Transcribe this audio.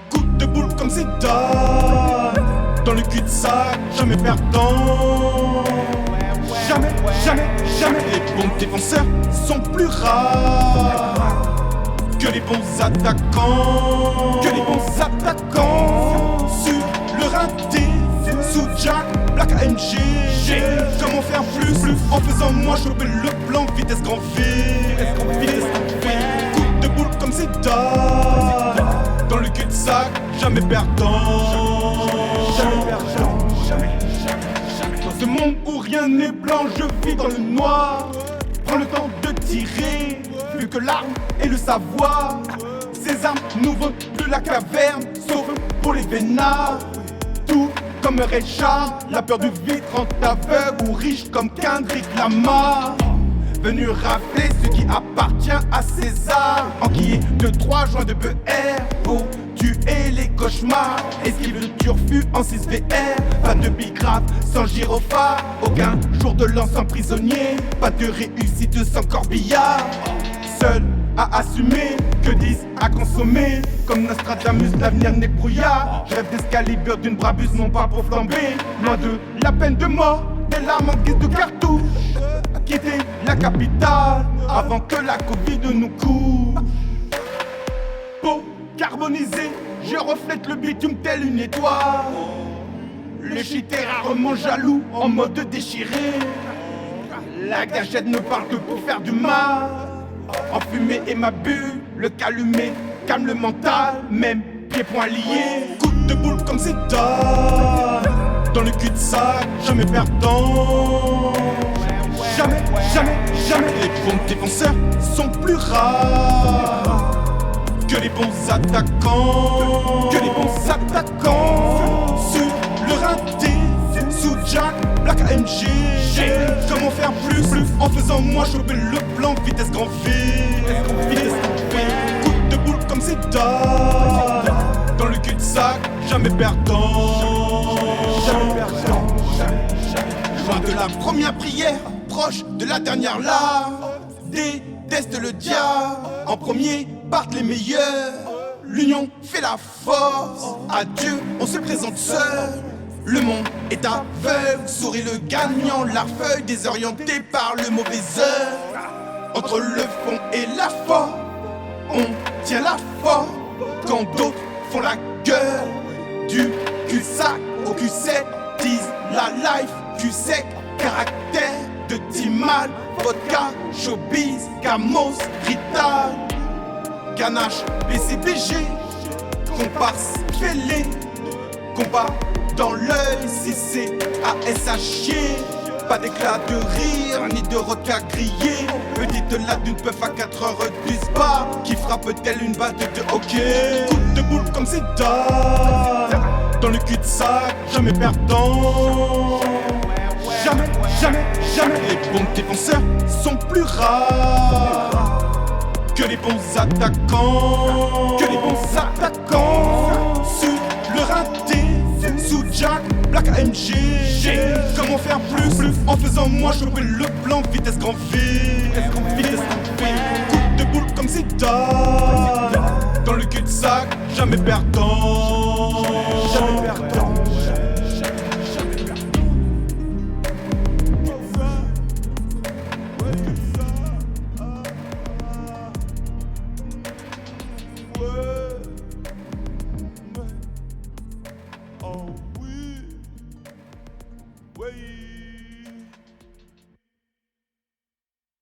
Coup de boule comme Zidane, dans le cul-de-sac, jamais perdant. Jamais, jamais, jamais. Les bons défenseurs sont plus rares que les bons attaquants. Que les bons attaquants. Sur le raté, sous Jack, Black AMG. Comment faire plus en faisant moi choper le blanc, vitesse grand V. Coup de boule comme Zidane, dans le cul-de-sac, jamais perdant. Jamais perdant, jamais. Dans ce monde où rien n'est blanc, je vis dans le noir. Prends le temps de tirer, vu que l'arme et le savoir. Ces armes nous vont de la caverne, sauf pour les vénards. Tout comme Ray Charles, la peur du vide rend aveugle ou riche comme Kendrick Lamar. Venu rafler ce qui appartient à César. Enquillé de 3 joints de BR pour tuer les cauchemars. Esquive le turfu en 6 VR. Pas de bigrave sans gyrophare. Aucun jour de l'an sans prisonnier. Pas de réussite sans corbillard. Seul à assumer, que disent à consommer. Comme Nostradamus, l'avenir n'est que brouillard. Je rêve d'escalibur d'une brabus, non pas pour flamber. Loin de la peine de mort, des larmes en guise de cartouche. Quitter la capitale avant que la Covid nous couche. Peau carbonisée, je reflète le bitume tel une étoile. Le shit est rarement jaloux, en mode déchiré. La gâchette ne parle que pour faire du mal. Enfumé et ma bulle, le calumet calme le mental, même pieds-poings liés. Coup de boule comme Zidane, dans le cul-de-sac, jamais perdant. Jamais, jamais, jamais. Les bons défenseurs sont plus rares que les bons attaquants. Que les bons attaquants. Sur le raté, sous Jack, Black AMG. Comment faire plus en faisant moi choper le blanc, vitesse grand V. Coup de boule comme Zidane, dans le cul-de-sac, jamais perdant. Jamais perdant, jamais, jamais. Loin de la première prière, proche de la dernière larme. Déteste le diable, en premier partent les meilleurs. L'union fait la force, à Dieu on se présente seul. Le monde est aveugle, sourit le gagnant, la feuille désorientée par le mauvais œil. Entre le fond et la forme, on tient la forme. Quand d'autres font la gueule, du cul-sac au cul-sec, disent la life, cul-sec, caractère de Timal, vodka, showbiz, Camos, Rital, ganache, BCBG, comparse, fêlé, combat dans l'œil, si c'est AS à chier. Pas d'éclat de rire, ni de requin grillé. Petite là d'une peuf à 4 heures du spa, qui frappe telle une batte de hockey. Coup de boule comme Zidane, dans le cul-de-sac, jamais perdant. Jamais, jamais, jamais. Les bons défenseurs sont plus rares que les bons attaquants. Que les bons attaquants. Sur le raté, sous Jack, Black AMG. Comment faire plus en faisant moi choper le blanc, vitesse grand V. Coup de boule comme Zidane, dans le cul-de-sac, jamais perdant. Jamais perdant.